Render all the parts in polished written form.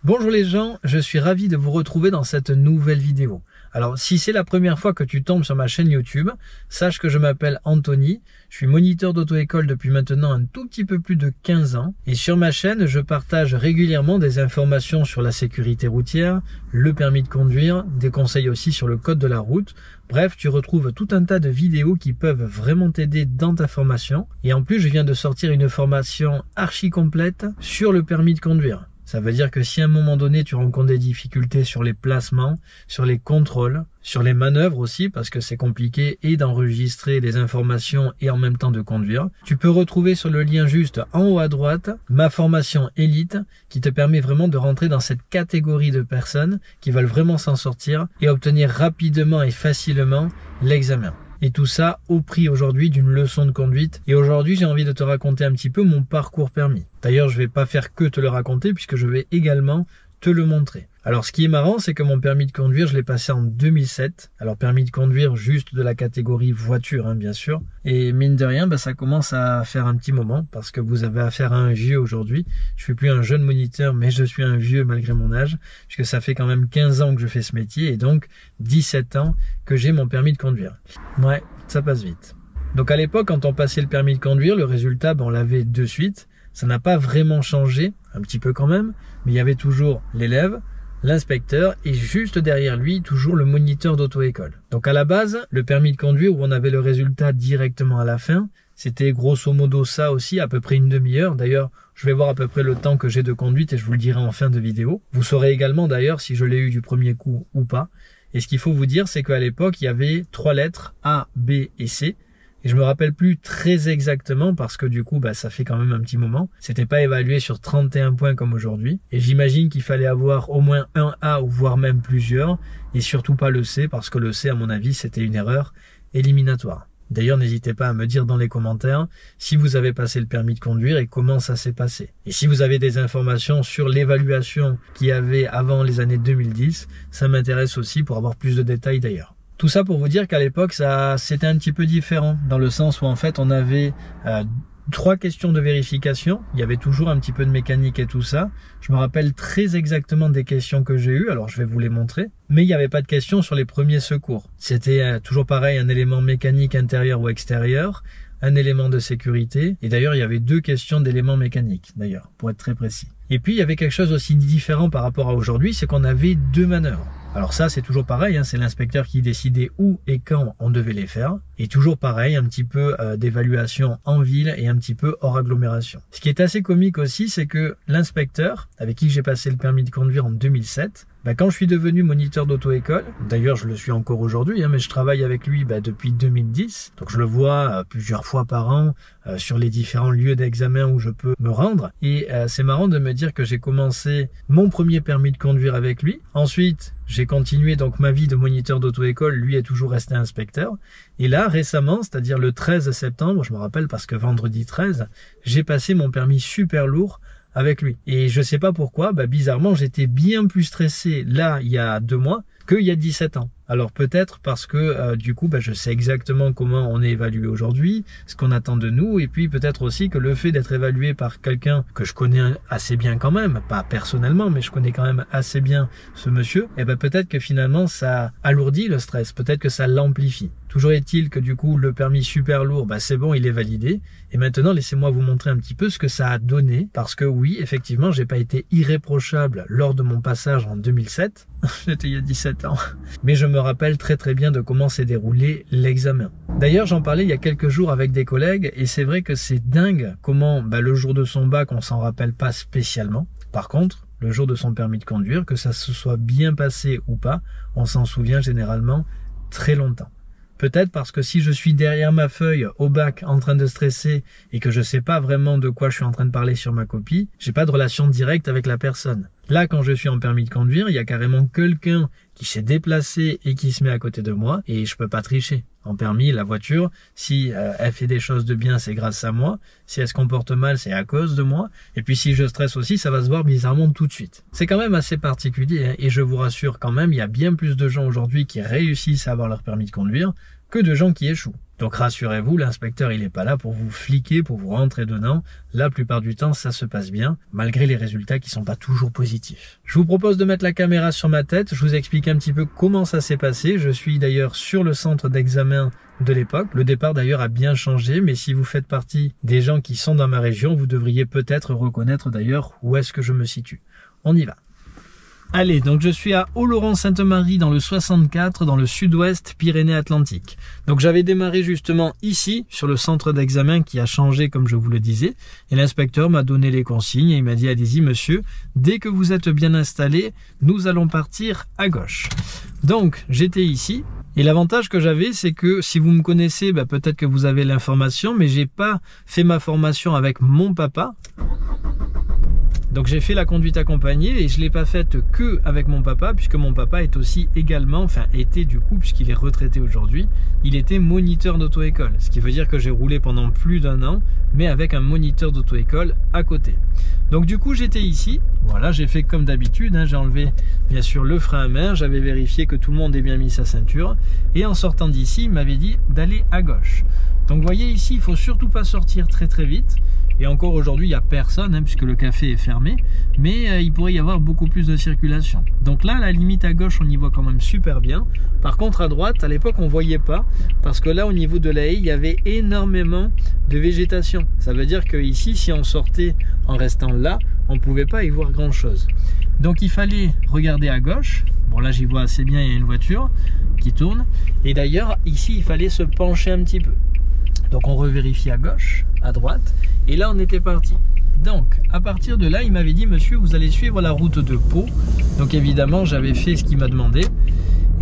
Bonjour les gens, je suis ravi de vous retrouver dans cette nouvelle vidéo. Alors si c'est la première fois que tu tombes sur ma chaîne YouTube, sache que je m'appelle Anthony, je suis moniteur d'auto-école depuis maintenant un tout petit peu plus de 15 ans et sur ma chaîne je partage régulièrement des informations sur la sécurité routière, le permis de conduire, des conseils aussi sur le code de la route. Bref, tu retrouves tout un tas de vidéos qui peuvent vraiment t'aider dans ta formation et en plus je viens de sortir une formation archi complète sur le permis de conduire. Ça veut dire que si à un moment donné tu rencontres des difficultés sur les placements, sur les contrôles, sur les manœuvres aussi parce que c'est compliqué et d'enregistrer les informations et en même temps de conduire, tu peux retrouver sur le lien juste en haut à droite ma formation élite qui te permet vraiment de rentrer dans cette catégorie de personnes qui veulent vraiment s'en sortir et obtenir rapidement et facilement l'examen. Et tout ça au prix aujourd'hui d'une leçon de conduite. Et aujourd'hui, j'ai envie de te raconter un petit peu mon parcours permis. D'ailleurs, je vais pas faire que te le raconter puisque je vais également te le montrer. Alors, ce qui est marrant, c'est que mon permis de conduire, je l'ai passé en 2007. Alors, permis de conduire juste de la catégorie voiture, hein, bien sûr. Et mine de rien, ça commence à faire un petit moment parce que vous avez affaire à un vieux aujourd'hui. Je suis plus un jeune moniteur, mais je suis un vieux malgré mon âge, puisque ça fait quand même 15 ans que je fais ce métier et donc 17 ans que j'ai mon permis de conduire. Ouais, ça passe vite. Donc, à l'époque, quand on passait le permis de conduire, le résultat, on l'avait de suite. Ça n'a pas vraiment changé, un petit peu quand même, mais il y avait toujours l'élève, l'inspecteur et juste derrière lui, toujours le moniteur d'auto-école. Donc à la base, le permis de conduire où on avait le résultat directement à la fin, c'était grosso modo ça aussi, à peu près une demi-heure. D'ailleurs, je vais voir à peu près le temps que j'ai de conduite et je vous le dirai en fin de vidéo. Vous saurez également d'ailleurs si je l'ai eu du premier coup ou pas. Et ce qu'il faut vous dire, c'est qu'à l'époque, il y avait 3 lettres A, B et C. Et je me rappelle plus très exactement parce que du coup, ça fait quand même un petit moment. C'était pas évalué sur 31 points comme aujourd'hui. Et j'imagine qu'il fallait avoir au moins un A ou voire même plusieurs. Et surtout pas le C parce que le C, à mon avis, c'était une erreur éliminatoire. D'ailleurs, n'hésitez pas à me dire dans les commentaires si vous avez passé le permis de conduire et comment ça s'est passé. Et si vous avez des informations sur l'évaluation qu'il y avait avant les années 2010, ça m'intéresse aussi pour avoir plus de détails d'ailleurs. Tout ça pour vous dire qu'à l'époque, c'était un petit peu différent, dans le sens où en fait on avait 3 questions de vérification, il y avait toujours un petit peu de mécanique et tout ça. Je me rappelle très exactement des questions que j'ai eues, alors je vais vous les montrer. Mais il n'y avait pas de questions sur les premiers secours. C'était toujours pareil, un élément mécanique intérieur ou extérieur, un élément de sécurité. Et d'ailleurs, il y avait 2 questions d'éléments mécaniques, d'ailleurs, pour être très précis. Et puis, il y avait quelque chose aussi différent par rapport à aujourd'hui, c'est qu'on avait 2 manœuvres. Alors ça, c'est toujours pareil, c'est l'inspecteur qui décidait où et quand on devait les faire. Et toujours pareil, un petit peu d'évaluation en ville et un petit peu hors agglomération. Ce qui est assez comique aussi, c'est que l'inspecteur, avec qui j'ai passé le permis de conduire en 2007, quand je suis devenu moniteur d'auto-école, d'ailleurs je le suis encore aujourd'hui, mais je travaille avec lui depuis 2010, donc je le vois plusieurs fois par an sur les différents lieux d'examen où je peux me rendre. Et c'est marrant de me dire que j'ai commencé mon premier permis de conduire avec lui. Ensuite, j'ai continué donc ma vie de moniteur d'auto-école, lui est toujours resté inspecteur. Et là, récemment, c'est-à-dire le 13 septembre, je me rappelle parce que vendredi 13, j'ai passé mon permis super lourd avec lui. Et je sais pas pourquoi, bizarrement, j'étais bien plus stressé là, il y a 2 mois, qu'il y a 17 ans. Alors peut-être parce que du coup, je sais exactement comment on est évalué aujourd'hui, ce qu'on attend de nous, et puis peut-être aussi que le fait d'être évalué par quelqu'un que je connais assez bien quand même, pas personnellement, mais je connais quand même assez bien ce monsieur, peut-être que finalement ça alourdit le stress, peut-être que ça l'amplifie. Toujours est-il que du coup, le permis super lourd, c'est bon, il est validé. Et maintenant, laissez-moi vous montrer un petit peu ce que ça a donné. Parce que oui, effectivement, j'ai pas été irréprochable lors de mon passage en 2007. J'étais il y a 17 ans. Mais je me rappelle très très bien de comment s'est déroulé l'examen. D'ailleurs, j'en parlais il y a quelques jours avec des collègues. Et c'est vrai que c'est dingue comment le jour de son bac, on s'en rappelle pas spécialement. Par contre, le jour de son permis de conduire, que ça se soit bien passé ou pas, on s'en souvient généralement très longtemps. Peut-être parce que si je suis derrière ma feuille au bac en train de stresser et que je sais pas vraiment de quoi je suis en train de parler sur ma copie, j'ai pas de relation directe avec la personne. Là, quand je suis en permis de conduire, il y a carrément quelqu'un qui s'est déplacé et qui se met à côté de moi et je peux pas tricher. En permis, la voiture, si elle fait des choses de bien, c'est grâce à moi. Si elle se comporte mal, c'est à cause de moi. Et puis si je stresse aussi, ça va se voir bizarrement tout de suite. C'est quand même assez particulier et je vous rassure quand même, il y a bien plus de gens aujourd'hui qui réussissent à avoir leur permis de conduire que de gens qui échouent. Donc rassurez-vous, l'inspecteur il n'est pas là pour vous fliquer, pour vous rentrer dedans. La plupart du temps, ça se passe bien, malgré les résultats qui sont pas toujours positifs. Je vous propose de mettre la caméra sur ma tête, je vous explique un petit peu comment ça s'est passé. Je suis d'ailleurs sur le centre d'examen de l'époque. Le départ d'ailleurs a bien changé, mais si vous faites partie des gens qui sont dans ma région, vous devriez peut-être reconnaître d'ailleurs où est-ce que je me situe. On y va. Allez, donc je suis à Oloron-Sainte-Marie dans le 64, dans le sud-ouest Pyrénées-Atlantiques. Donc j'avais démarré justement ici, sur le centre d'examen qui a changé comme je vous le disais, et l'inspecteur m'a donné les consignes et il m'a dit « Allez-y monsieur, dès que vous êtes bien installé, nous allons partir à gauche ». Donc j'étais ici, et l'avantage que j'avais, c'est que si vous me connaissez, peut-être que vous avez l'information, mais j'ai pas fait ma formation avec mon papa. Donc j'ai fait la conduite accompagnée et je l'ai pas faite que avec mon papa, puisque mon papa est aussi également, enfin était du coup, puisqu'il est retraité aujourd'hui, il était moniteur d'auto-école. Ce qui veut dire que j'ai roulé pendant plus d'1 an, mais avec un moniteur d'auto-école à côté. Donc du coup j'étais ici, voilà, j'ai fait comme d'habitude, j'ai enlevé bien sûr le frein à main, j'avais vérifié que tout le monde ait bien mis sa ceinture, et en sortant d'ici, il m'avait dit d'aller à gauche. Donc vous voyez ici, il faut surtout pas sortir très vite. Et encore aujourd'hui, il n'y a personne, puisque le café est fermé, mais il pourrait y avoir beaucoup plus de circulation. Donc là, la limite à gauche, on y voit quand même super bien. Par contre, à droite, à l'époque, on ne voyait pas, parce que là, au niveau de la haie, il y avait énormément de végétation. Ça veut dire que ici, si on sortait en restant là, on ne pouvait pas y voir grand-chose. Donc il fallait regarder à gauche. Bon, là, j'y vois assez bien, il y a une voiture qui tourne. Et d'ailleurs, ici, il fallait se pencher un petit peu. Donc on revérifie à gauche, à droite, et là on était parti. Donc à partir de là, il m'avait dit « Monsieur, vous allez suivre la route de Pau ». Donc évidemment, j'avais fait ce qu'il m'a demandé.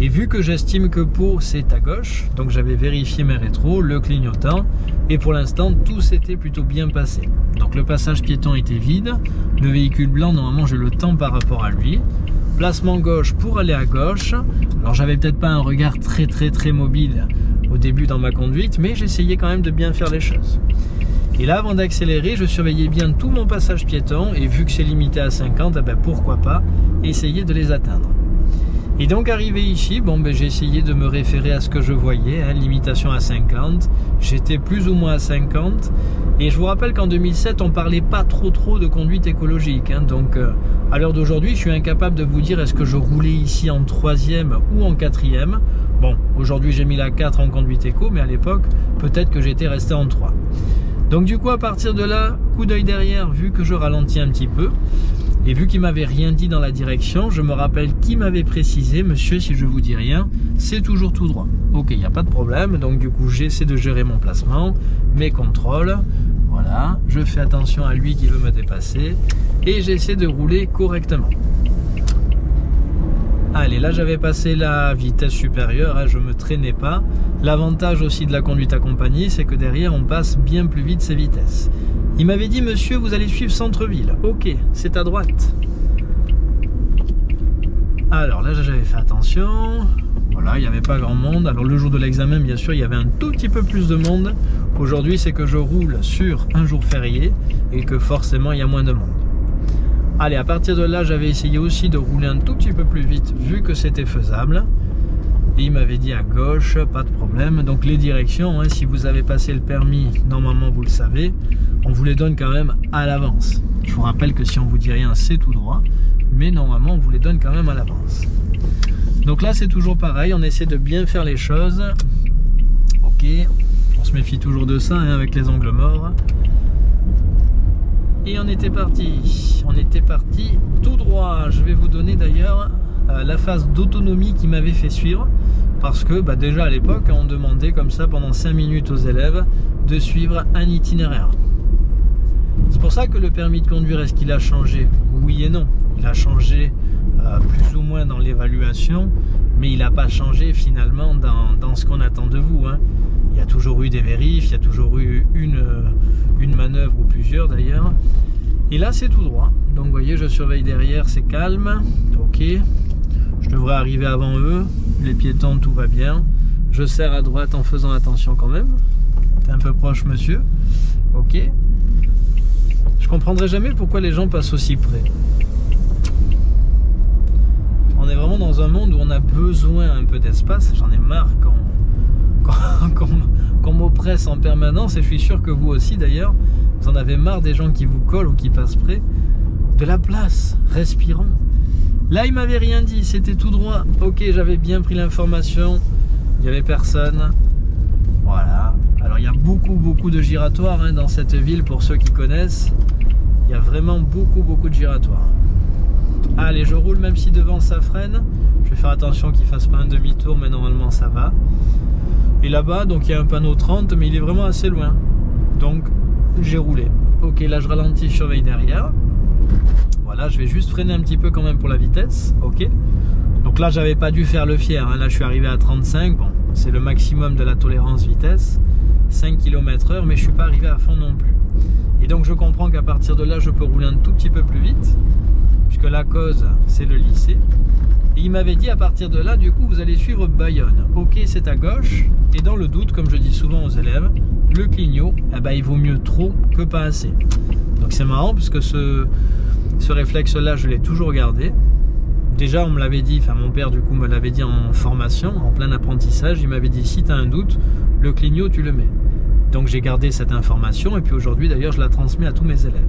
Et vu que j'estime que Pau, c'est à gauche, donc j'avais vérifié mes rétros, le clignotant, et pour l'instant, tout s'était plutôt bien passé. Donc le passage piéton était vide, le véhicule blanc, normalement, j'ai le temps par rapport à lui. Placement gauche pour aller à gauche. Alors j'avais peut-être pas un regard très mobile au début dans ma conduite, mais j'essayais quand même de bien faire les choses. Et là, avant d'accélérer, je surveillais bien tout mon passage piéton, et vu que c'est limité à 50, pourquoi pas essayer de les atteindre. Et donc arrivé ici, j'ai essayé de me référer à ce que je voyais, limitation à 50, j'étais plus ou moins à 50, et je vous rappelle qu'en 2007, on parlait pas trop de conduite écologique, donc à l'heure d'aujourd'hui, je suis incapable de vous dire est-ce que je roulais ici en 3e ou en 4e. Bon, aujourd'hui j'ai mis la 4 en conduite éco, mais à l'époque, peut-être que j'étais resté en 3. Donc du coup, à partir de là, coup d'œil derrière, vu que je ralentis un petit peu, et vu qu'il m'avait rien dit dans la direction, je me rappelle qu'il m'avait précisé « Monsieur, si je vous dis rien, c'est toujours tout droit ». Ok, il n'y a pas de problème, donc du coup j'essaie de gérer mon placement, mes contrôles, voilà, je fais attention à lui qui veut me dépasser, et j'essaie de rouler correctement. Allez, là j'avais passé la vitesse supérieure, je me traînais pas. L'avantage aussi de la conduite accompagnée, c'est que derrière on passe bien plus vite ces vitesses. Il m'avait dit « Monsieur, vous allez suivre centre-ville ». Ok, c'est à droite. Alors là j'avais fait attention. Voilà, il n'y avait pas grand monde. Alors le jour de l'examen, bien sûr, il y avait un tout petit peu plus de monde. Aujourd'hui, c'est que je roule sur un jour férié et que forcément il y a moins de monde. Allez, à partir de là, j'avais essayé aussi de rouler un tout petit peu plus vite, vu que c'était faisable. Et il m'avait dit à gauche, pas de problème. Donc les directions, si vous avez passé le permis, normalement vous le savez, on vous les donne quand même à l'avance. Je vous rappelle que si on vous dit rien, c'est tout droit. Mais normalement, on vous les donne quand même à l'avance. Donc là, c'est toujours pareil, on essaie de bien faire les choses. Ok, on se méfie toujours de ça, avec les angles morts. Et on était parti tout droit. Je vais vous donner d'ailleurs la phase d'autonomie qui m'avait fait suivre, parce que déjà à l'époque on demandait comme ça pendant 5 minutes aux élèves de suivre un itinéraire. C'est pour ça que le permis de conduire, est-ce qu'il a changé? Oui et non, il a changé plus ou moins dans l'évaluation, mais il n'a pas changé finalement dans ce qu'on attend de vous, Il y a toujours eu des vérifs, il y a toujours eu une manœuvre ou plusieurs d'ailleurs. Et là c'est tout droit, donc vous voyez, je surveille derrière, c'est calme, ok, je devrais arriver avant eux, les piétons, tout va bien, je serre à droite en faisant attention quand même, t'es un peu proche monsieur, ok, je comprendrai jamais pourquoi les gens passent aussi près. On est vraiment dans un monde où on a besoin un peu d'espace, j'en ai marre quand qu'on m'oppresse en permanence, et je suis sûr que vous aussi d'ailleurs, vous en avez marre des gens qui vous collent ou qui passent près. De la place, respirons. Là, il m'avait rien dit, c'était tout droit. Ok, j'avais bien pris l'information, il n'y avait personne. Voilà. Alors, il y a beaucoup de giratoires hein, dans cette ville, pour ceux qui connaissent. Il y a vraiment beaucoup de giratoires. Allez, je roule même si devant ça freine. Je vais faire attention qu'il ne fasse pas un demi-tour, mais normalement ça va. Et là-bas, donc il y a un panneau 30, mais il est vraiment assez loin. Donc, j'ai roulé. Ok, là je ralentis, je surveille derrière. Voilà, je vais juste freiner un petit peu quand même pour la vitesse. Ok. Donc là, j'avais pas dû faire le fier. Hein. Là, je suis arrivé à 35. Bon, c'est le maximum de la tolérance vitesse. 5 km/h, mais je suis pas arrivé à fond non plus. Et donc, je comprends qu'à partir de là, je peux rouler un tout petit peu plus vite. Puisque la cause, c'est le lycée. Et il m'avait dit à partir de là, du coup, vous allez suivre Bayonne. Ok, c'est à gauche. Et dans le doute, comme je dis souvent aux élèves, le clignot, eh ben, il vaut mieux trop que pas assez. Donc c'est marrant, puisque ce réflexe-là, je l'ai toujours gardé. Déjà, on me l'avait dit, enfin mon père, du coup, me l'avait dit en formation, en plein apprentissage. Il m'avait dit, si tu as un doute, le clignot, tu le mets. Donc j'ai gardé cette information, et puis aujourd'hui, d'ailleurs, je la transmets à tous mes élèves.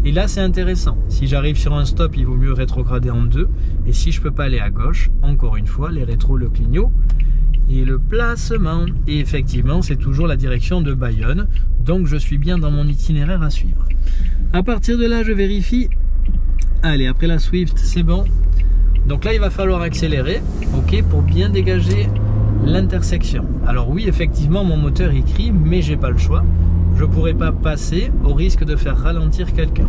Et là, c'est intéressant. Si j'arrive sur un stop, il vaut mieux rétrograder en deux. Et si je peux pas aller à gauche, encore une fois, les rétros, le clignot et le placement. Et effectivement, c'est toujours la direction de Bayonne. Donc, je suis bien dans mon itinéraire à suivre. À partir de là, je vérifie. Allez, après la Swift, c'est bon. Donc là, il va falloir accélérer, ok, pour bien dégager l'intersection. Alors oui, effectivement, mon moteur il crie, mais j'ai pas le choix. Je ne pourrais pas passer au risque de faire ralentir quelqu'un.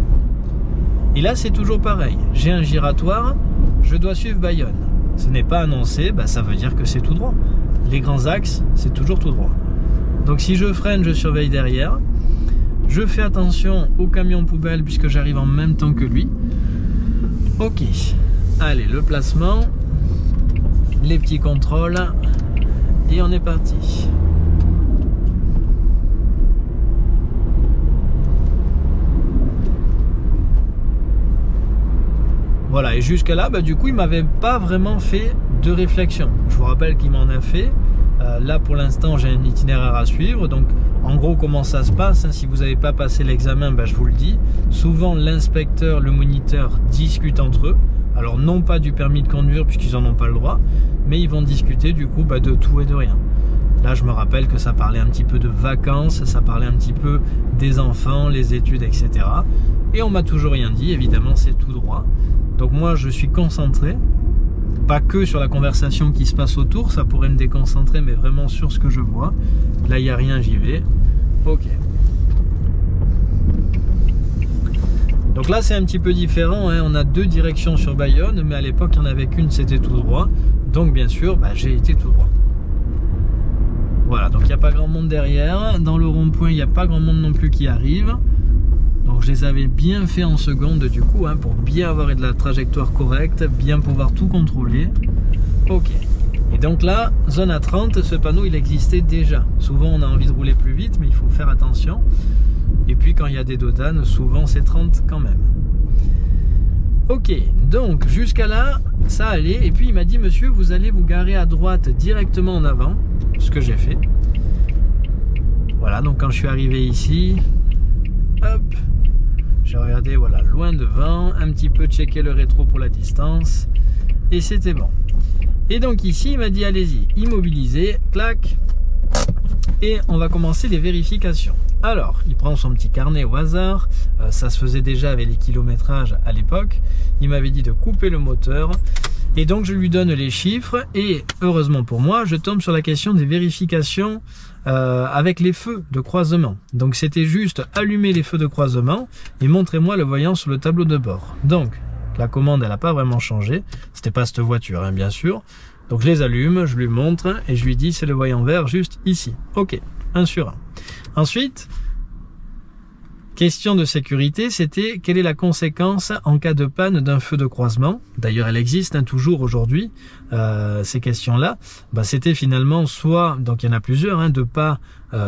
Et là, c'est toujours pareil. J'ai un giratoire, je dois suivre Bayonne. Ce n'est pas annoncé, bah, ça veut dire que c'est tout droit. Les grands axes, c'est toujours tout droit. Donc si je freine, je surveille derrière. Je fais attention au camion poubelle puisque j'arrive en même temps que lui. Ok. Allez, le placement. Les petits contrôles. Et on est parti. Voilà, et jusque là, bah, du coup, il m'avait pas vraiment fait de réflexion. Je vous rappelle qu'il m'en a fait. Là, pour l'instant, j'ai un itinéraire à suivre. Donc, en gros, comment ça se passe, hein, si vous n'avez pas passé l'examen, bah, je vous le dis. Souvent, l'inspecteur, le moniteur discutent entre eux. Alors, non pas du permis de conduire, puisqu'ils n'en ont pas le droit. Mais ils vont discuter, du coup, bah, de tout et de rien. Là, je me rappelle que ça parlait un petit peu de vacances, ça parlait un petit peu des enfants, les études, etc. Et on m'a toujours rien dit, évidemment, c'est tout droit. Donc moi, je suis concentré, pas que sur la conversation qui se passe autour, ça pourrait me déconcentrer, mais vraiment sur ce que je vois. Là, il n'y a rien, j'y vais. Ok. Donc là, c'est un petit peu différent, hein. On a deux directions sur Bayonne, mais à l'époque, il n'y en avait qu'une, c'était tout droit. Donc bien sûr, bah, j'ai été tout droit. Voilà, donc il n'y a pas grand monde derrière. Dans le rond-point, il n'y a pas grand monde non plus qui arrive. Donc je les avais bien fait en seconde du coup, hein, pour bien avoir de la trajectoire correcte, bien pouvoir tout contrôler. Ok. Et donc là, zone à 30, ce panneau il existait déjà. Souvent on a envie de rouler plus vite, mais il faut faire attention. Et puis quand il y a des dodanes, souvent c'est 30 quand même. Ok, donc jusqu'à là, ça allait. Et puis il m'a dit, monsieur, vous allez vous garer à droite directement en avant. Ce que j'ai fait. Voilà, donc quand je suis arrivé ici, hop, j'ai regardé, voilà, loin devant, un petit peu checké le rétro pour la distance, et c'était bon. Et donc ici, il m'a dit, allez-y, immobiliser, clac, et on va commencer les vérifications. Alors, il prend son petit carnet au hasard, ça se faisait déjà avec les kilométrages à l'époque. Il m'avait dit de couper le moteur, et donc je lui donne les chiffres, et heureusement pour moi, je tombe sur la question des vérifications avec les feux de croisement. Donc c'était juste allumer les feux de croisement, et montrez-moi le voyant sur le tableau de bord. Donc, la commande, elle n'a pas vraiment changé, c'était pas cette voiture, hein, bien sûr. Donc je les allume, je lui montre, et je lui dis, c'est le voyant vert juste ici. Ok, 1 sur 1. Ensuite, Question de sécurité, c'était quelle est la conséquence en cas de panne d'un feu de croisement? D'ailleurs, elle existe toujours aujourd'hui, ces questions-là. C'était finalement soit, donc il y en a plusieurs, de pas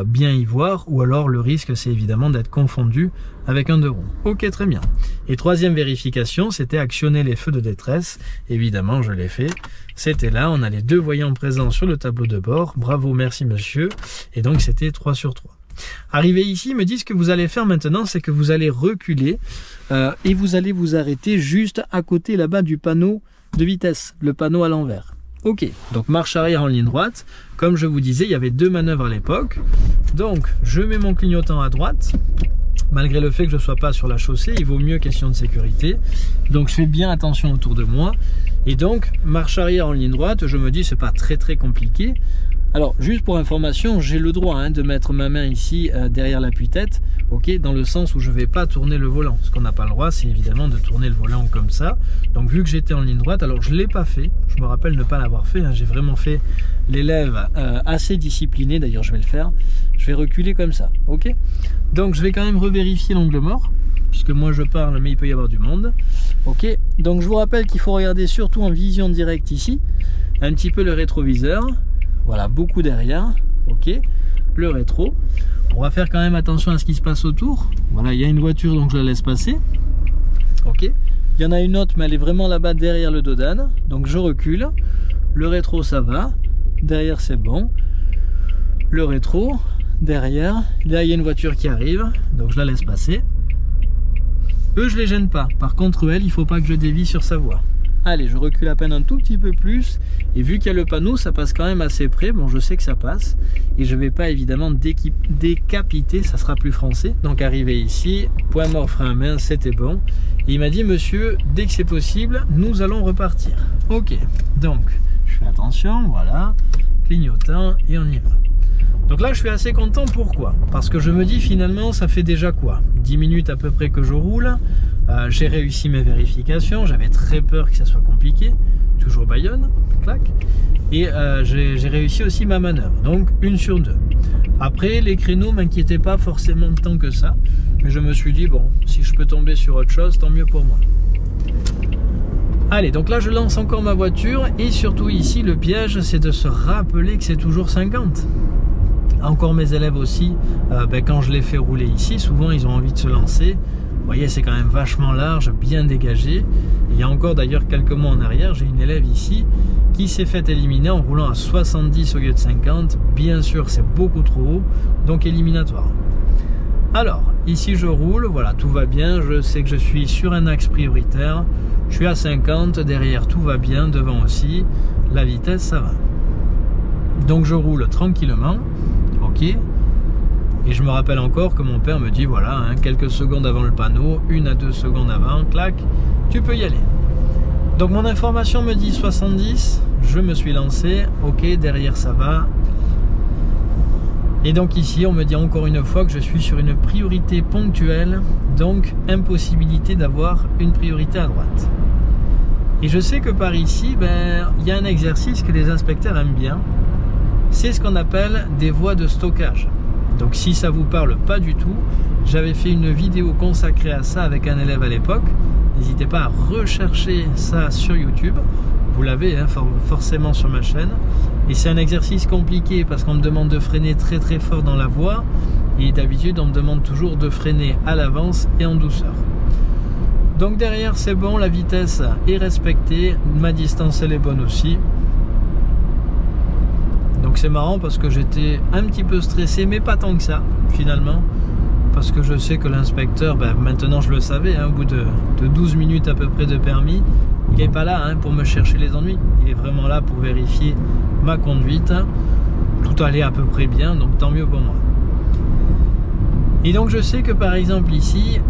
bien y voir, ou alors le risque, c'est évidemment d'être confondu avec un 2 roues. Ok, très bien. Et troisième vérification, c'était actionner les feux de détresse. Évidemment, je l'ai fait. C'était là, on a les 2 voyants présents sur le tableau de bord. Bravo, merci monsieur. Et donc, c'était 3 sur 3. Arrivé ici, ils me disent ce que vous allez faire maintenant, c'est que vous allez reculer et vous allez vous arrêter juste à côté là-bas du panneau de vitesse, le panneau à l'envers. Ok, donc marche arrière en ligne droite. Comme je vous disais, il y avait 2 manœuvres à l'époque. Donc, je mets mon clignotant à droite. Malgré le fait que je ne sois pas sur la chaussée, il vaut mieux question de sécurité. Donc, je fais bien attention autour de moi. Et donc, marche arrière en ligne droite, je me dis, c'est pas très compliqué. Alors, juste pour information, j'ai le droit de mettre ma main ici derrière l'appui-tête, ok, dans le sens où je ne vais pas tourner le volant. Ce qu'on n'a pas le droit, c'est évidemment de tourner le volant comme ça. Donc, vu que j'étais en ligne droite, alors je ne l'ai pas fait. Je me rappelle ne pas l'avoir fait. J'ai vraiment fait l'élève assez discipliné. D'ailleurs, je vais le faire. Je vais reculer comme ça, ok. Donc, je vais quand même revérifier l'angle mort, puisque moi je parle, mais il peut y avoir du monde. Ok, donc je vous rappelle qu'il faut regarder surtout en vision directe ici, un petit peu le rétroviseur. Voilà, beaucoup derrière, ok, le rétro. On va faire quand même attention à ce qui se passe autour. Voilà, il y a une voiture, donc je la laisse passer. Ok, il y en a une autre, mais elle est vraiment là-bas derrière le dos d'âne. Donc je recule. Le rétro, ça va. Derrière, c'est bon. Le rétro, derrière. Là, il y a une voiture qui arrive, donc je la laisse passer. Eux, je les gêne pas. Par contre, elle, il faut pas que je dévie sur sa voie. Allez, je recule à peine un tout petit peu plus. Et vu qu'il y a le panneau, ça passe quand même assez près. Bon, je sais que ça passe. Et je ne vais pas évidemment décapiter, ça sera plus français. Donc, arrivé ici, point mort, frein à main, c'était bon. Et il m'a dit, monsieur, dès que c'est possible, nous allons repartir. Ok, donc, je fais attention, voilà, clignotant, et on y va. Donc là, je suis assez content. Pourquoi? Parce que je me dis, finalement, ça fait déjà quoi? 10 minutes à peu près que je roule. J'ai réussi mes vérifications, j'avais très peur que ça soit compliqué, toujours Bayonne, clac, et j'ai réussi aussi ma manœuvre, donc 1 sur 2. Après, les créneaux m'inquiétaient pas forcément tant que ça, mais je me suis dit, bon, si je peux tomber sur autre chose, tant mieux pour moi. Allez, donc là je lance encore ma voiture, et surtout ici, le piège, c'est de se rappeler que c'est toujours 50. Encore mes élèves aussi, quand je les fais rouler ici, souvent ils ont envie de se lancer. Vous voyez, c'est quand même vachement large, bien dégagé. Il y a encore d'ailleurs quelques mois en arrière, j'ai une élève ici qui s'est fait éliminer en roulant à 70 au lieu de 50. Bien sûr, c'est beaucoup trop haut, donc éliminatoire. Alors, ici je roule, voilà, tout va bien. Je sais que je suis sur un axe prioritaire. Je suis à 50, derrière tout va bien, devant aussi. La vitesse, ça va. Donc je roule tranquillement, ok. Et je me rappelle encore que mon père me dit, voilà, quelques secondes avant le panneau, 1 à 2 secondes avant, clac, tu peux y aller. Donc mon information me dit 70, je me suis lancé, ok, derrière ça va. Et donc ici, on me dit encore une fois que je suis sur une priorité ponctuelle, donc impossibilité d'avoir une priorité à droite. Et je sais que par ici, il y a un exercice que les inspecteurs aiment bien, c'est ce qu'on appelle des voies de stockage. Donc si ça vous parle pas du tout, j'avais fait une vidéo consacrée à ça avec un élève à l'époque. N'hésitez pas à rechercher ça sur YouTube. Vous l'avez forcément sur ma chaîne. Et c'est un exercice compliqué parce qu'on me demande de freiner très fort dans la voie. Et d'habitude, on me demande toujours de freiner à l'avance et en douceur. Donc derrière, c'est bon, la vitesse est respectée. Ma distance, elle est bonne aussi. Donc c'est marrant parce que j'étais un petit peu stressé, mais pas tant que ça, finalement. Parce que je sais que l'inspecteur, maintenant je le savais, au bout de 12 minutes à peu près de permis, il n'est pas là pour me chercher les ennuis. Il est vraiment là pour vérifier ma conduite. Tout allait à peu près bien, donc tant mieux pour moi. Et donc je sais que par exemple ici,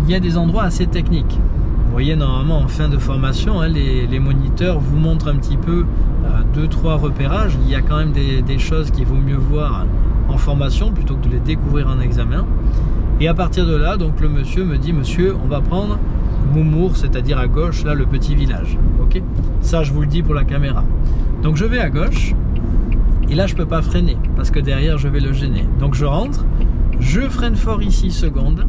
il y a des endroits assez techniques. Vous voyez, normalement en fin de formation, les moniteurs vous montrent un petit peu 2-3 repérages. Il y a quand même des choses qu'il vaut mieux voir en formation plutôt que de les découvrir en examen. Et à partir de là, donc le monsieur me dit, monsieur, on va prendre Moumour, c'est-à-dire à gauche, là, le petit village. Ok, ça, je vous le dis pour la caméra. Donc je vais à gauche, et là, je peux pas freiner, parce que derrière, je vais le gêner. Donc je rentre, je freine fort ici, seconde,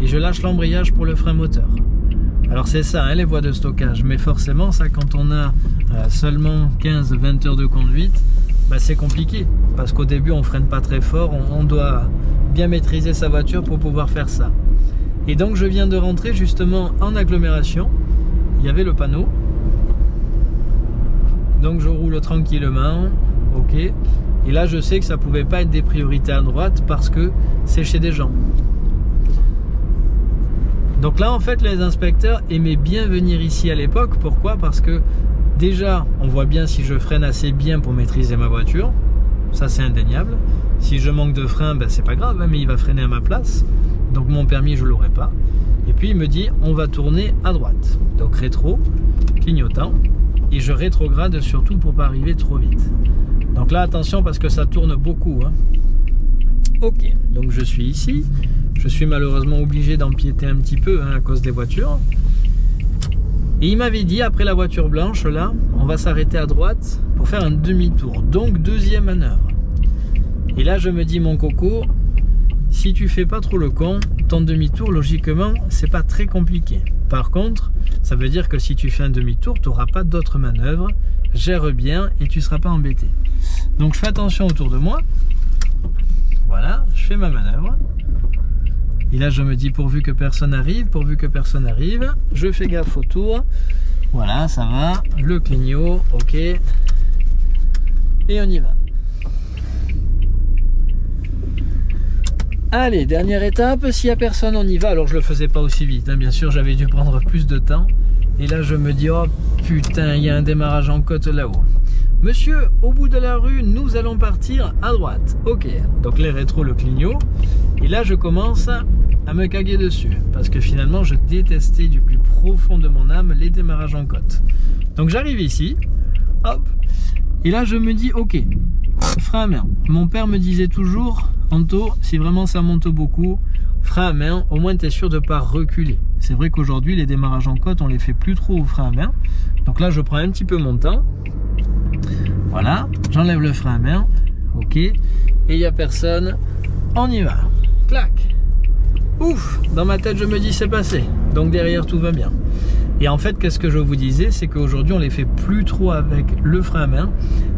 et je lâche l'embrayage pour le frein moteur. Alors c'est ça, hein, les voies de stockage, mais forcément ça, quand on a seulement 15-20 heures de conduite, bah, c'est compliqué, parce qu'au début on freine pas très fort, on doit bien maîtriser sa voiture pour pouvoir faire ça. Et donc je viens de rentrer justement en agglomération, il y avait le panneau, donc je roule tranquillement, ok, et là je sais que ça pouvait pas être des priorités à droite parce que c'est chez des gens. Donc là en fait les inspecteurs aimaient bien venir ici à l'époque. Pourquoi? Parce que déjà on voit bien si je freine assez bien pour maîtriser ma voiture, ça c'est indéniable. Si je manque de frein, ben, c'est pas grave, hein, mais il va freiner à ma place, donc mon permis je l'aurai pas. Et puis il me dit on va tourner à droite, donc rétro, clignotant, et je rétrograde surtout pour pas arriver trop vite. Donc là attention parce que ça tourne beaucoup, hein. Ok, donc je suis ici. Je suis malheureusement obligé d'empiéter un petit peu, hein, à cause des voitures. Et il m'avait dit, après la voiture blanche, là, on va s'arrêter à droite pour faire un demi-tour. Donc, deuxième manœuvre. Et là, je me dis, mon coco, si tu fais pas trop le con, ton demi-tour, logiquement, c'est pas très compliqué. Par contre, ça veut dire que si tu fais un demi-tour, tu n'auras pas d'autres manœuvres. Gère bien et tu seras pas embêté. Donc, je fais attention autour de moi. Voilà, je fais ma manœuvre. Et là, je me dis, pourvu que personne arrive, je fais gaffe autour. Voilà, ça va. Le clignot, ok. Et on y va. Allez, dernière étape, s'il n'y a personne, on y va. Alors, je le faisais pas aussi vite, hein. Bien sûr, j'avais dû prendre plus de temps. Et là, je me dis, oh putain, il y a un démarrage en côte là-haut. Monsieur, au bout de la rue, nous allons partir à droite. Ok, donc les rétros, le clignot. Et là, je commence à me caguer dessus. Parce que finalement, je détestais du plus profond de mon âme les démarrages en côte. Donc j'arrive ici. Hop. Et là, je me dis, ok, frein à main. Mon père me disait toujours, Anto, si vraiment ça monte beaucoup, frein à main, au moins tu es sûr de ne pas reculer. C'est vrai qu'aujourd'hui, les démarrages en côte, on les fait plus trop au frein à main. Donc là, je prends un petit peu mon temps. Voilà, j'enlève le frein à main, ok, et il n'y a personne, on y va, clac, ouf, dans ma tête je me dis c'est passé, donc derrière tout va bien. Et en fait, qu'est-ce que je vous disais, c'est qu'aujourd'hui on les fait plus trop avec le frein à main,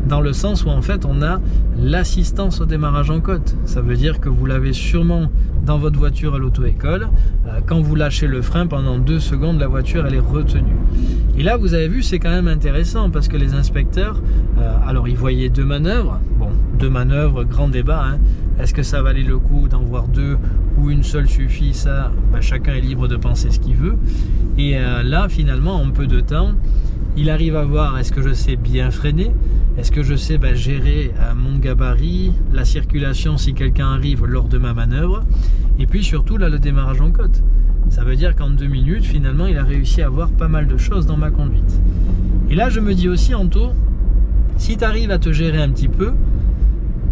dans le sens où en fait on a l'assistance au démarrage en côte. Ça veut dire que vous l'avez sûrement dans votre voiture à l'auto-école, quand vous lâchez le frein pendant 2 secondes, la voiture elle est retenue. Et là vous avez vu, c'est quand même intéressant parce que les inspecteurs, alors ils voyaient 2 manœuvres, bon 2 manœuvres, grand débat, hein. Est-ce que ça valait le coup d'en voir 2 ou une seule suffit? Ça, bah, chacun est libre de penser ce qu'il veut. Et là finalement en peu de temps, il arrive à voir est-ce que je sais bien freiner, est-ce que je sais gérer mon gabarit, la circulation si quelqu'un arrive lors de ma manœuvre, et puis surtout là le démarrage en côte. Ça veut dire qu'en 2 minutes finalement il a réussi à voir pas mal de choses dans ma conduite. Et là je me dis aussi, Anto, si tu arrives à te gérer un petit peu,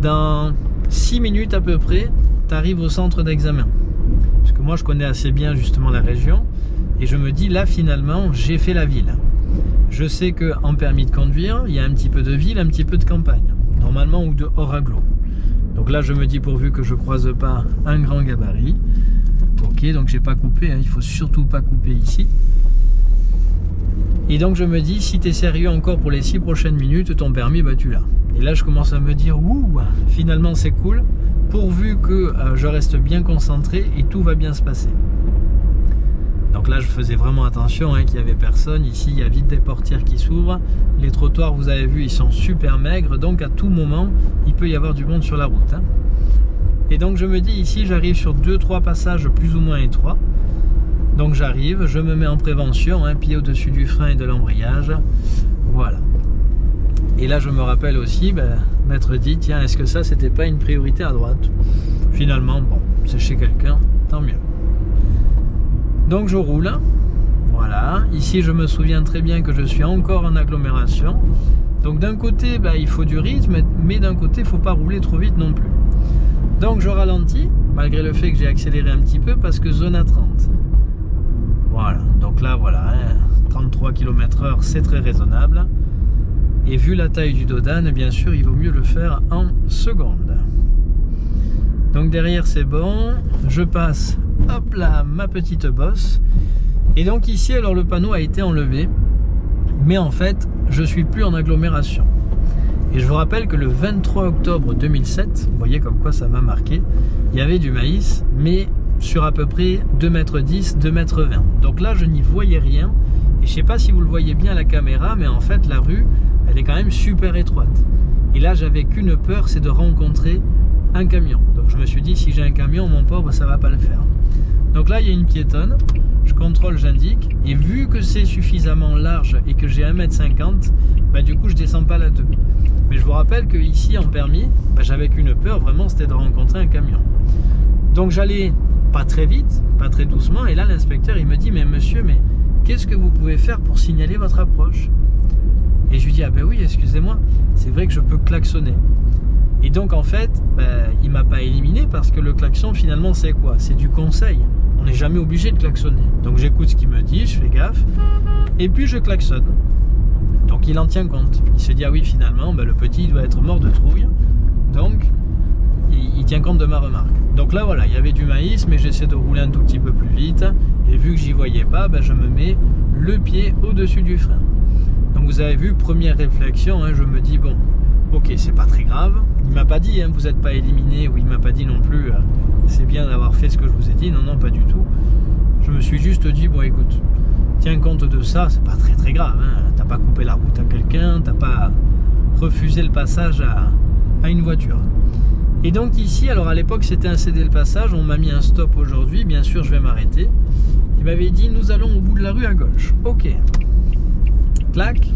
dans 6 minutes à peu près, tu arrives au centre d'examen. Parce que moi je connais assez bien justement la région, et je me dis là finalement j'ai fait la ville. Je sais qu'en permis de conduire, il y a un petit peu de ville, un petit peu de campagne, normalement, ou de hors agglo. Donc là, je me dis, pourvu que je croise pas un grand gabarit. Ok, donc j'ai pas coupé, hein, il faut surtout pas couper ici. Et donc je me dis, si tu es sérieux encore pour les 6 prochaines minutes, ton permis, bah tu l'as. Et là, je commence à me dire, ouh, finalement c'est cool, pourvu que je reste bien concentré et tout va bien se passer. Donc là je faisais vraiment attention, hein, qu'il n'y avait personne. Ici il y a vite des portières qui s'ouvrent. Les trottoirs, vous avez vu, ils sont super maigres. Donc à tout moment il peut y avoir du monde sur la route, hein. Et donc je me dis ici j'arrive sur 2-3 passages plus ou moins étroits. Donc j'arrive, je me mets en prévention, hein, pied au-dessus du frein et de l'embrayage. Voilà. Et là je me rappelle aussi, m'être dit, tiens, est-ce que ça c'était pas une priorité à droite? Finalement bon, c'est chez quelqu'un, tant mieux. Donc je roule, voilà, ici je me souviens très bien que je suis encore en agglomération. Donc d'un côté il faut du rythme, mais d'un côté il ne faut pas rouler trop vite non plus. Donc je ralentis, malgré le fait que j'ai accéléré un petit peu parce que zone à 30. Voilà, donc là voilà, hein, 33 km/h c'est très raisonnable. Et vu la taille du Dodane, bien sûr il vaut mieux le faire en secondes. Donc derrière c'est bon, je passe hop là, ma petite bosse. Et donc ici, alors le panneau a été enlevé, mais en fait, je suis plus en agglomération. Et je vous rappelle que le 23 octobre 2007, vous voyez comme quoi ça m'a marqué, il y avait du maïs, mais sur à peu près 2,10 m, 2,20 m. Donc là, je n'y voyais rien. Et je ne sais pas si vous le voyez bien à la caméra, mais en fait, la rue, elle est quand même super étroite. Et là, j'avais qu'une peur, c'est de rencontrer un camion. Donc je me suis dit, si j'ai un camion, mon pauvre, ça va pas le faire. Donc là, il y a une piétonne, je contrôle, j'indique, et vu que c'est suffisamment large et que j'ai 1,50 m, bah, du coup, je descends pas la 2. Mais je vous rappelle que ici, en permis, bah, j'avais qu'une peur, vraiment, c'était de rencontrer un camion. Donc j'allais pas très vite, pas très doucement, et là, l'inspecteur, il me dit, mais monsieur, mais qu'est-ce que vous pouvez faire pour signaler votre approche? Et je lui dis, ah ben oui, excusez-moi, c'est vrai que je peux klaxonner. Et donc, en fait, il m'a pas éliminé parce que le klaxon, finalement, c'est quoi? C'est du conseil. On n'est jamais obligé de klaxonner. Donc, j'écoute ce qu'il me dit, je fais gaffe, et puis je klaxonne. Donc, il en tient compte. Il se dit, ah oui, finalement, le petit doit être mort de trouille. Donc, il tient compte de ma remarque. Donc là, voilà, il y avait du maïs, mais j'essaie de rouler un tout petit peu plus vite. Et vu que j'y voyais pas, je me mets le pied au-dessus du frein. Donc, vous avez vu, première réflexion, hein, je me dis, bon, ok, c'est pas très grave. Il m'a pas dit, hein, vous n'êtes pas éliminé, ou il m'a pas dit non plus, c'est bien d'avoir fait ce que je vous ai dit. Non, non, pas du tout. Je me suis juste dit, bon, écoute, tiens compte de ça, c'est pas très très grave. Hein. T'as pas coupé la route à quelqu'un, t'as pas refusé le passage à une voiture. Et donc ici, alors à l'époque c'était un céder le passage, on m'a mis un stop aujourd'hui, bien sûr je vais m'arrêter. Il m'avait dit, nous allons au bout de la rue à gauche. Ok. Clac.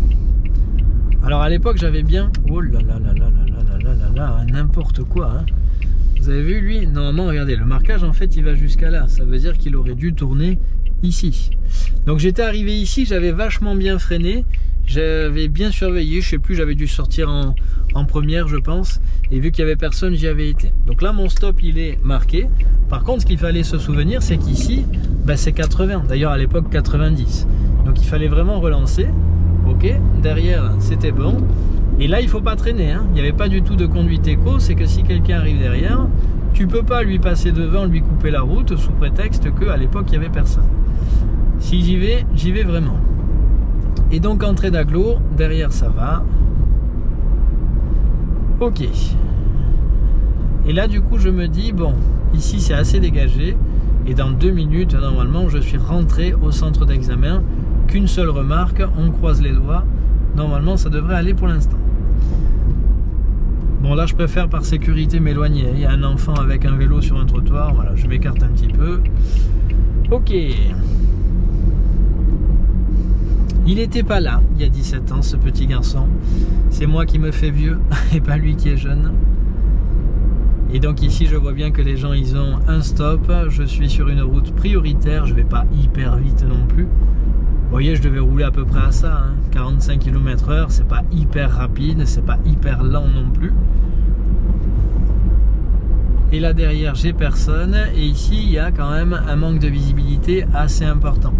Alors à l'époque j'avais bien, oh là là là là là là là là, n'importe quoi. Hein. Vous avez vu lui, normalement regardez, le marquage en fait il va jusqu'à là, ça veut dire qu'il aurait dû tourner ici. Donc j'étais arrivé ici, j'avais vachement bien freiné, j'avais bien surveillé, je sais plus, j'avais dû sortir en première je pense, et vu qu'il n'y avait personne j'y avais été. Donc là mon stop il est marqué. Par contre ce qu'il fallait se souvenir c'est qu'ici c'est 80, d'ailleurs à l'époque 90, donc il fallait vraiment relancer. Ok, derrière c'était bon, et là il faut pas traîner, hein. Il n'y avait pas du tout de conduite éco, c'est que si quelqu'un arrive derrière, tu peux pas lui passer devant, lui couper la route sous prétexte qu'à l'époque il n'y avait personne. Si j'y vais vraiment. Et donc entrée d'agglo, derrière ça va. Ok. Et là du coup je me dis, bon, ici c'est assez dégagé, et dans 2 minutes normalement je suis rentré au centre d'examen. Qu'une seule remarque, on croise les doigts, normalement ça devrait aller pour l'instant. Bon là je préfère par sécurité m'éloigner, il y a un enfant avec un vélo sur un trottoir, voilà, je m'écarte un petit peu. Ok. Il n'était pas là, il y a 17 ans, ce petit garçon. C'est moi qui me fais vieux, et pas lui qui est jeune. Et donc ici je vois bien que les gens ils ont un stop, je suis sur une route prioritaire, je vais pas hyper vite non plus. Vous voyez, je devais rouler à peu près à ça, hein. 45 km/h, c'est pas hyper rapide, c'est pas hyper lent non plus. Et là derrière, j'ai personne, et ici, il y a quand même un manque de visibilité assez important.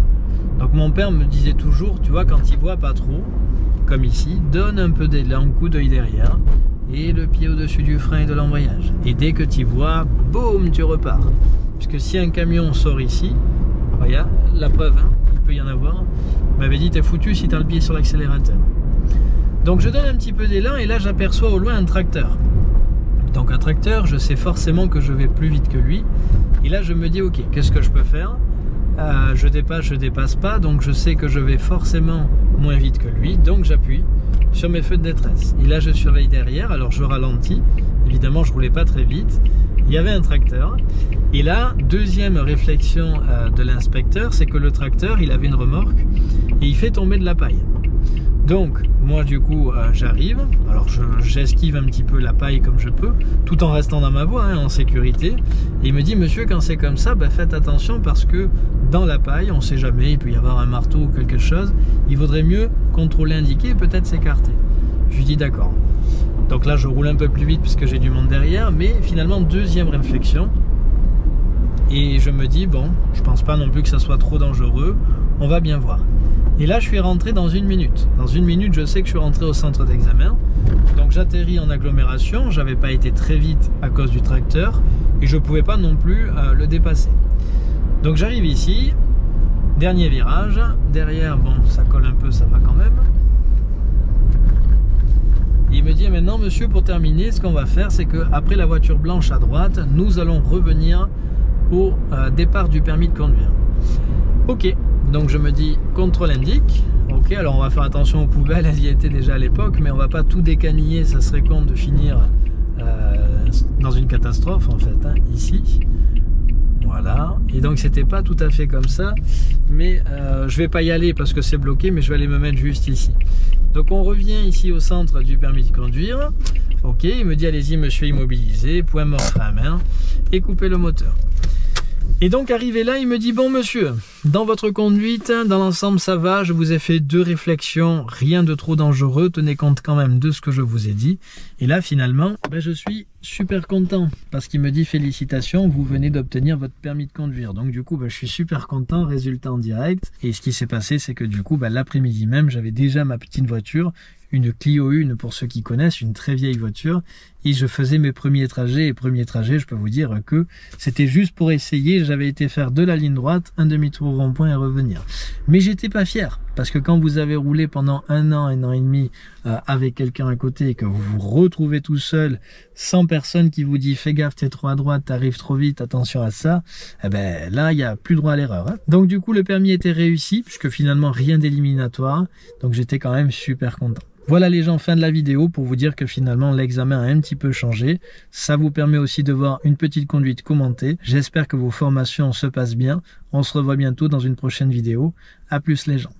Donc mon père me disait toujours, tu vois, quand il voit pas trop, comme ici, donne un peu d'élan, coup d'œil derrière, et le pied au-dessus du frein et de l'embrayage. Et dès que tu vois, boum, tu repars. Puisque si un camion sort ici, regarde, la preuve, hein, il peut y en avoir, il m'avait dit t'es foutu si t'as le pied sur l'accélérateur. Donc je donne un petit peu d'élan et là j'aperçois au loin un tracteur. Donc un tracteur, je sais forcément que je vais plus vite que lui. Et là je me dis ok, qu'est-ce que je peux faire? Je dépasse pas, donc je sais que je vais forcément moins vite que lui, donc j'appuie sur mes feux de détresse. Et là je surveille derrière, alors je ralentis, évidemment je roulais pas très vite, il y avait un tracteur. Et là, deuxième réflexion de l'inspecteur, c'est que le tracteur, il avait une remorque et il fait tomber de la paille. Donc, moi du coup, j'arrive, alors j'esquive un petit peu la paille comme je peux, tout en restant dans ma voie, hein, en sécurité. Et il me dit, monsieur, quand c'est comme ça, faites attention parce que dans la paille, on sait jamais, il peut y avoir un marteau ou quelque chose, il vaudrait mieux contrôler, indiquer et peut-être s'écarter. Je lui dis d'accord. Donc là, je roule un peu plus vite puisque j'ai du monde derrière, mais finalement, deuxième réflexion. Et je me dis, bon, je pense pas non plus que ça soit trop dangereux, on va bien voir. Et là, je suis rentré dans 1 minute. Dans 1 minute, je sais que je suis rentré au centre d'examen. Donc j'atterris en agglomération, j'avais pas été très vite à cause du tracteur, et je pouvais pas non plus le dépasser. Donc j'arrive ici, dernier virage, derrière, bon, ça colle un peu, ça va quand même. Il me dit maintenant monsieur, pour terminer, ce qu'on va faire, c'est que après la voiture blanche à droite, nous allons revenir au départ du permis de conduire. Ok, donc je me dis contrôle indique. Ok, alors on va faire attention aux poubelles, elles y étaient déjà à l'époque, mais on va pas tout décaniller, ça serait con de finir dans une catastrophe en fait, hein, ici. Voilà, et donc c'était pas tout à fait comme ça, mais je vais pas y aller parce que c'est bloqué, mais je vais aller me mettre juste ici. Donc on revient ici au centre du permis de conduire. Ok, il me dit allez-y monsieur, immobilisé, point mort frein à main et coupez le moteur. Et donc arrivé là, il me dit bon monsieur, dans votre conduite, dans l'ensemble ça va, je vous ai fait 2 réflexions, rien de trop dangereux, tenez compte quand même de ce que je vous ai dit. Et là finalement, ben, je suis super content parce qu'il me dit félicitations, vous venez d'obtenir votre permis de conduire. Donc du coup, ben, je suis super content, résultat en direct. Et ce qui s'est passé, c'est que du coup, ben, l'après-midi même, j'avais déjà ma petite voiture, une Clio 1 pour ceux qui connaissent, une très vieille voiture, et je faisais mes premiers trajets, je peux vous dire que c'était juste pour essayer, j'avais été faire de la ligne droite, un demi-tour au rond-point et revenir. Mais j'étais pas fier, parce que quand vous avez roulé pendant un an et demi avec quelqu'un à côté et que vous vous retrouvez tout seul, sans personne qui vous dit fais gaffe, t'es trop à droite, t'arrives trop vite, attention à ça, eh ben là il n'y a plus droit à l'erreur. Hein. Donc du coup le permis était réussi, puisque finalement rien d'éliminatoire, donc j'étais quand même super content. Voilà les gens, fin de la vidéo pour vous dire que finalement l'examen a un petit peu changé. Ça vous permet aussi de voir une petite conduite commentée. J'espère que vos formations se passent bien. On se revoit bientôt dans une prochaine vidéo. À plus les gens.